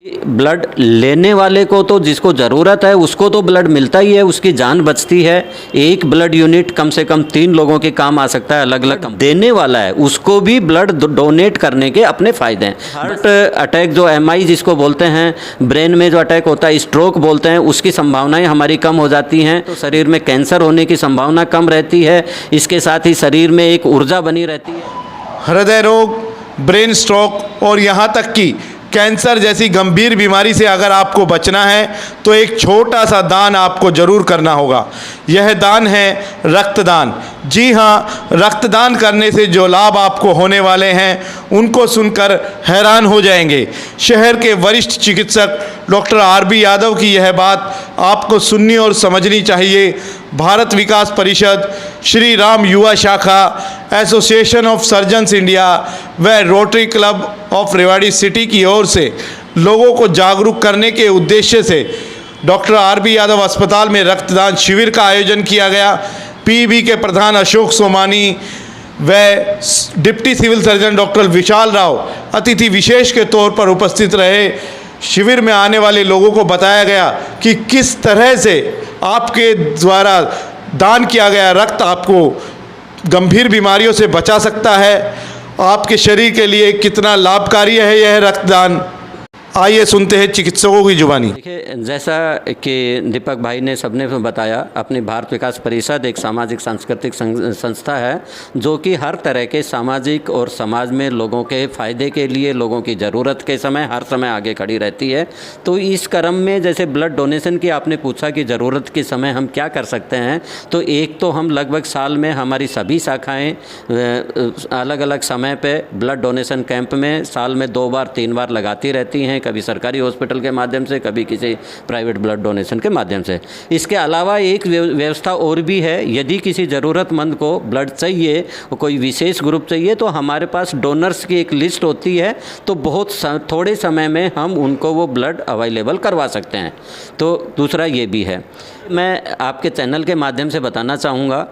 Blood लेने वाले को तो जिसको ज़रूरत है उसको तो ब्लड मिलता ही है, उसकी जान बचती है। एक ब्लड यूनिट कम से कम 3 लोगों के काम आ सकता है अलग अलग। देने वाला है उसको भी ब्लड डोनेट करने के अपने फ़ायदे हैं। हार्ट अटैक जो एमआई जिसको बोलते हैं, ब्रेन में जो अटैक होता है स्ट्रोक बोलते हैं, उसकी संभावनाएं हमारी कम हो जाती हैं। तो शरीर में कैंसर होने की संभावना कम रहती है। इसके साथ ही शरीर में एक ऊर्जा बनी रहती है। हृदय रोग, ब्रेन स्ट्रोक और यहाँ तक कि कैंसर जैसी गंभीर बीमारी से अगर आपको बचना है तो एक छोटा सा दान आपको ज़रूर करना होगा। यह दान है रक्तदान। जी हाँ, रक्तदान करने से जो लाभ आपको होने वाले हैं उनको सुनकर हैरान हो जाएंगे। शहर के वरिष्ठ चिकित्सक डॉक्टर आरबी यादव की यह बात आपको सुननी और समझनी चाहिए। भारत विकास परिषद, श्री राम युवा शाखा, एसोसिएशन ऑफ सर्जन्स इंडिया व rotary club of Rewari city की ओर से लोगों को जागरूक करने के उद्देश्य से डॉक्टर आरबी यादव अस्पताल में रक्तदान शिविर का आयोजन किया गया। पीबी के प्रधान अशोक सोमानी व डिप्टी सिविल सर्जन डॉक्टर विशाल राव अतिथि विशेष के तौर पर उपस्थित रहे। शिविर में आने वाले लोगों को बताया गया कि किस तरह से आपके द्वारा दान किया गया रक्त आपको गंभीर बीमारियों से बचा सकता है, आपके शरीर के लिए कितना लाभकारी है यह रक्तदान। आइए सुनते हैं चिकित्सकों की जुबानी। देखिए, जैसा कि दीपक भाई ने सबने बताया, अपनी भारत विकास परिषद एक सामाजिक सांस्कृतिक संस्था है जो कि हर तरह के सामाजिक और समाज में लोगों के फ़ायदे के लिए, लोगों की ज़रूरत के समय हर समय आगे खड़ी रहती है। तो इस क्रम में जैसे ब्लड डोनेशन की आपने पूछा कि ज़रूरत के समय हम क्या कर सकते हैं, तो एक तो हम लगभग साल में हमारी सभी शाखाएँ अलग अलग समय पर ब्लड डोनेशन कैंप में साल में 2 बार 3 बार लगाती रहती हैं, कभी सरकारी हॉस्पिटल के माध्यम से, कभी किसी प्राइवेट ब्लड डोनेशन के माध्यम से। इसके अलावा एक व्यवस्था और भी है, यदि किसी ज़रूरतमंद को ब्लड चाहिए, कोई विशेष ग्रुप चाहिए, तो हमारे पास डोनर्स की एक लिस्ट होती है, तो बहुत थोड़े समय में हम उनको वो ब्लड अवेलेबल करवा सकते हैं। तो दूसरा ये भी है। मैं आपके चैनल के माध्यम से बताना चाहूँगा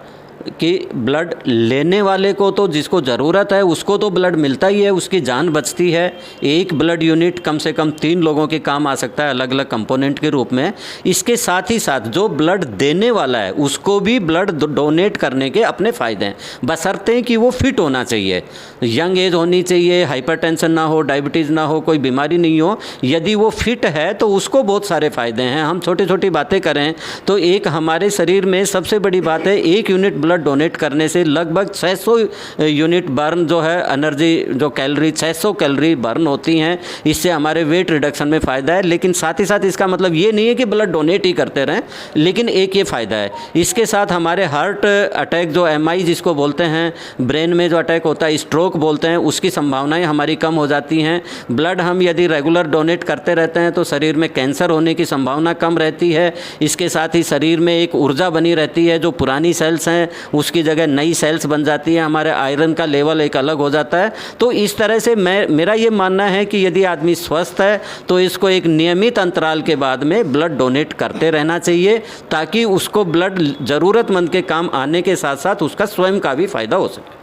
कि ब्लड लेने वाले को तो जिसको ज़रूरत है उसको तो ब्लड मिलता ही है, उसकी जान बचती है। एक ब्लड यूनिट कम से कम 3 लोगों के काम आ सकता है अलग अलग कंपोनेंट के रूप में। इसके साथ ही साथ जो ब्लड देने वाला है उसको भी ब्लड डोनेट करने के अपने फ़ायदे हैं, बशर्ते कि वो फिट होना चाहिए, यंग एज होनी चाहिए, हाइपरटेंशन ना हो, डायबिटीज़ ना हो, कोई बीमारी नहीं हो। यदि वो फिट है तो उसको बहुत सारे फ़ायदे हैं। हम छोटी छोटी बातें करें तो एक हमारे शरीर में सबसे बड़ी बात है, 1 यूनिट ब्लड डोनेट करने से लगभग 600 यूनिट बर्न जो है एनर्जी, जो कैलोरी 600 कैलोरी बर्न होती हैं। इससे हमारे वेट रिडक्शन में फ़ायदा है। लेकिन साथ ही साथ इसका मतलब ये नहीं है कि ब्लड डोनेट ही करते रहें, लेकिन एक ये फ़ायदा है। इसके साथ हमारे हार्ट अटैक जो एमआई जिसको बोलते हैं, ब्रेन में जो अटैक होता है स्ट्रोक बोलते हैं, उसकी संभावनाएं हमारी कम हो जाती हैं। ब्लड हम यदि रेगुलर डोनेट करते रहते हैं तो शरीर में कैंसर होने की संभावना कम रहती है। इसके साथ ही शरीर में एक ऊर्जा बनी रहती है, जो पुरानी सेल्स हैं उसकी जगह नई सेल्स बन जाती है, हमारे आयरन का लेवल एक अलग हो जाता है। तो इस तरह से मेरा ये मानना है कि यदि आदमी स्वस्थ है तो इसको एक नियमित अंतराल के बाद में ब्लड डोनेट करते रहना चाहिए, ताकि उसको ब्लड ज़रूरतमंद के काम आने के साथ साथ उसका स्वयं का भी फ़ायदा हो सके।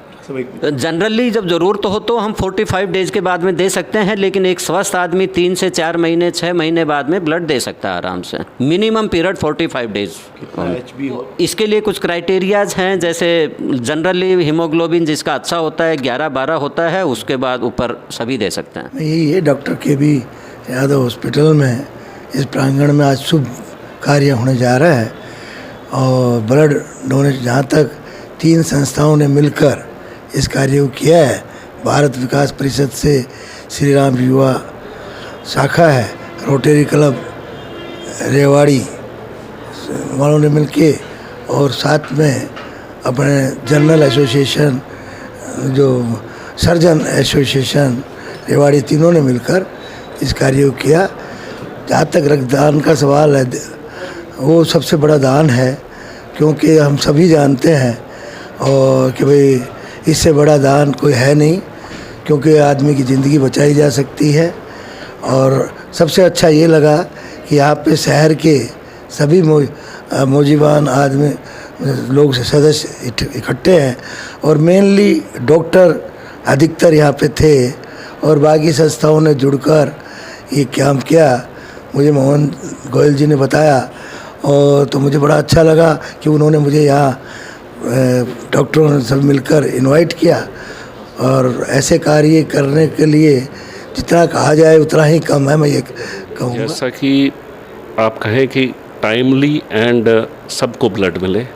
जनरली जब ज़रूरत हो तो हम 45 डेज़ के बाद में दे सकते हैं, लेकिन एक स्वस्थ आदमी 3 से 4 महीने 6 महीने बाद में ब्लड दे सकता है आराम से। Minimum period 45 days. इसके लिए कुछ क्राइटेरियाज हैं, जैसे जनरली हीमोग्लोबिन जिसका अच्छा होता है 11-12 होता है, उसके बाद ऊपर सभी दे सकते हैं। यही है डॉक्टर KB यादव हॉस्पिटल में इस प्रांगण में आज शुभ कार्य होने जा रहा है। और ब्लड डोनेट जहाँ तक 3 संस्थाओं ने मिलकर इस कार्य को किया है। भारत विकास परिषद से श्री राम युवा शाखा है, रोटरी क्लब रेवाड़ी वालों ने मिलके, और साथ में अपने जनरल एसोसिएशन, जो सर्जन एसोसिएशन रेवाड़ी, तीनों ने मिलकर इस कार्य को किया। जहाँ तक रक्तदान का सवाल है, वो सबसे बड़ा दान है, क्योंकि हम सभी जानते हैं और कि भाई इससे बड़ा दान कोई है नहीं, क्योंकि आदमी की ज़िंदगी बचाई जा सकती है। और सबसे अच्छा ये लगा कि यहाँ पे शहर के सभी मौजूबान आदमी लोग सदस्य इकट्ठे हैं, और मेनली डॉक्टर अधिकतर यहाँ पे थे, और बाकी संस्थाओं ने जुड़कर ये कैंप किया, मुझे मोहन गोयल जी ने बताया, और तो मुझे बड़ा अच्छा लगा कि उन्होंने मुझे यहाँ डॉक्टरों ने सब मिलकर इनवाइट किया। और ऐसे कार्य करने के लिए जितना कहा जाए उतना ही कम है, मैं ये कहूँगा। जैसा कि आप कहें कि टाइमली एंड सबको ब्लड मिले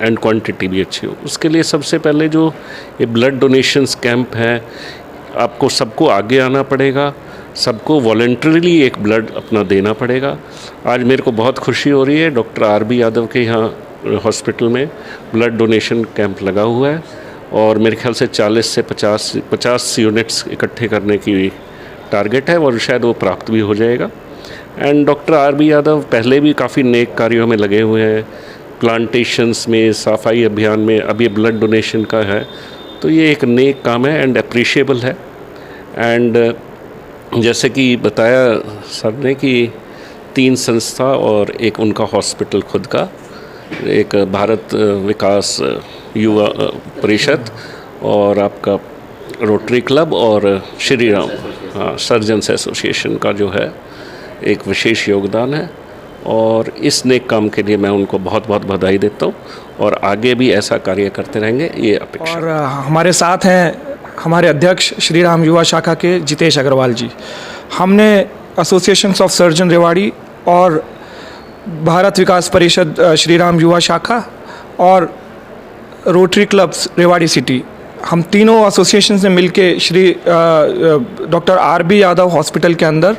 एंड क्वांटिटी भी अच्छी हो, उसके लिए सबसे पहले जो ये ब्लड डोनेशंस कैंप है, आपको सबको आगे आना पड़ेगा, सबको वॉलंटरीली एक ब्लड अपना देना पड़ेगा। आज मेरे को बहुत खुशी हो रही है, डॉक्टर आर.बी. यादव के यहाँ हॉस्पिटल में ब्लड डोनेशन कैंप लगा हुआ है और मेरे ख्याल से 40 से 50 यूनिट्स इकट्ठे करने की टारगेट है और शायद वो प्राप्त भी हो जाएगा। And doctor RB. यादव पहले भी काफ़ी नेक कार्यों में लगे हुए हैं, प्लांटेशंस में, सफाई अभियान में, अब ये ब्लड डोनेशन का है, तो ये एक नेक काम है एंड अप्रिशिएबल है। एंड जैसे कि बताया सर ने कि 3 संस्था और एक उनका हॉस्पिटल खुद का, एक भारत विकास युवा परिषद और आपका रोटरी क्लब और श्री राम सर्जन्स एसोसिएशन का जो है एक विशेष योगदान है और इस नेक काम के लिए मैं उनको बहुत बहुत बधाई देता हूँ और आगे भी ऐसा कार्य करते रहेंगे, ये अपेक्षा। और हमारे साथ हैं हमारे अध्यक्ष श्री राम युवा शाखा के जितेश अग्रवाल जी। हमने एसोसिएशंस ऑफ सर्जन रेवाड़ी और भारत विकास परिषद श्री राम युवा शाखा और रोटरी क्लब्स रेवाड़ी सिटी, हम तीनों एसोसिएशंस ने मिलके Shri doctor RB. Yadav hospital के अंदर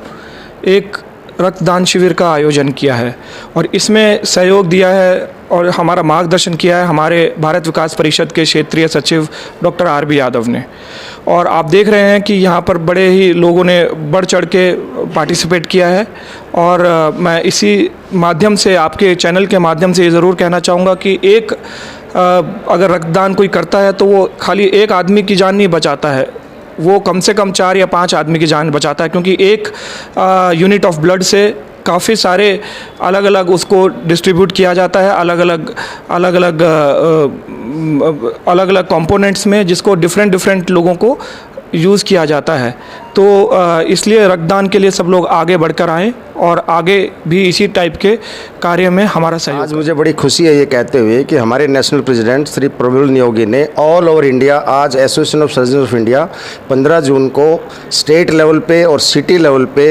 एक रक्तदान शिविर का आयोजन किया है और इसमें सहयोग दिया है और हमारा मार्गदर्शन किया है हमारे भारत विकास परिषद के क्षेत्रीय सचिव डॉक्टर आर.बी. यादव ने। और आप देख रहे हैं कि यहाँ पर बड़े ही लोगों ने बढ़ चढ़ के पार्टिसिपेट किया है और मैं इसी माध्यम से, आपके चैनल के माध्यम से ये ज़रूर कहना चाहूँगा कि एक अगर रक्तदान कोई करता है तो वो खाली एक आदमी की जान नहीं बचाता है, वो कम से कम 4 या 5 आदमी की जान बचाता है, क्योंकि एक यूनिट ऑफ ब्लड से काफ़ी सारे अलग अलग उसको डिस्ट्रीब्यूट किया जाता है, अलग अलग कंपोनेंट्स में, जिसको डिफरेंट लोगों को यूज़ किया जाता है। तो इसलिए रक्तदान के लिए सब लोग आगे बढ़कर आएँ और आगे भी इसी टाइप के कार्य में हमारा सहयोग। आज मुझे बड़ी खुशी है ये कहते हुए कि हमारे नेशनल प्रेसिडेंट श्री प्रफुल्ल नियोगी ने ऑल ओवर इंडिया, आज association of surgeon of India 15 जून को स्टेट लेवल पे और सिटी लेवल पे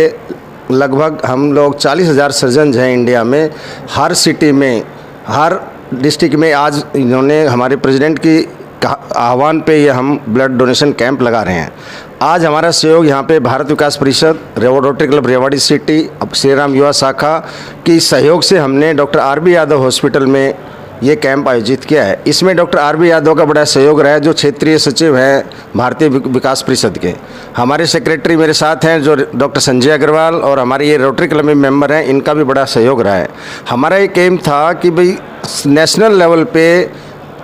लगभग हम लोग 40,000 सर्जन हैं इंडिया में, हर सिटी में, हर डिस्ट्रिक्ट में। आज इन्होंने हमारे प्रेसिडेंट की आह्वान पे ये हम ब्लड डोनेशन कैंप लगा रहे हैं। आज हमारा सहयोग यहाँ पे भारत विकास परिषद, rotary club Rewari city, Shri Ram युवा शाखा की सहयोग से हमने डॉक्टर आर.बी. यादव हॉस्पिटल में ये कैंप आयोजित किया है। इसमें डॉक्टर आर.बी. यादव का बड़ा सहयोग रहा है, जो क्षेत्रीय सचिव हैं भारतीय विकास परिषद के। हमारे सेक्रेटरी मेरे साथ हैं जो डॉक्टर संजय अग्रवाल, और हमारे ये रोटरी क्लब में मेंबर हैं, इनका भी बड़ा सहयोग रहा है। हमारा ये एम था कि भाई नेशनल लेवल पे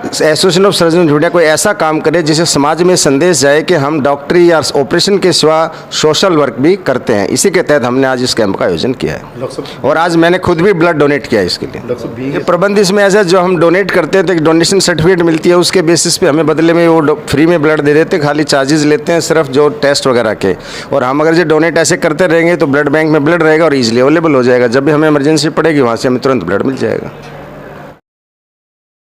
association of surgeon of India कोई ऐसा काम करे जिससे समाज में संदेश जाए कि हम डॉक्टरी या ऑपरेशन के सिवा सोशल वर्क भी करते हैं। इसी के तहत हमने आज इस कैंप का आयोजन किया है और आज मैंने खुद भी ब्लड डोनेट किया है इसके लिए। ये प्रबंध इसमें ऐसा, जो हम डोनेट करते हैं तो एक डोनेशन सर्टिफिकेट मिलती है, उसके बेसिस पे हमें बदले में वो फ्री में ब्लड दे देते, खाली चार्जेस लेते हैं सिर्फ जो टेस्ट वगैरह के। और हम अगर जो डोनेट ऐसे करते रहेंगे तो ब्लड बैंक में ब्लड रहेगा और ईजिली अवेलेबल हो जाएगा। जब भी हमें इमरजेंसी पड़ेगी वहाँ से हमें तुरंत ब्लड मिल जाएगा।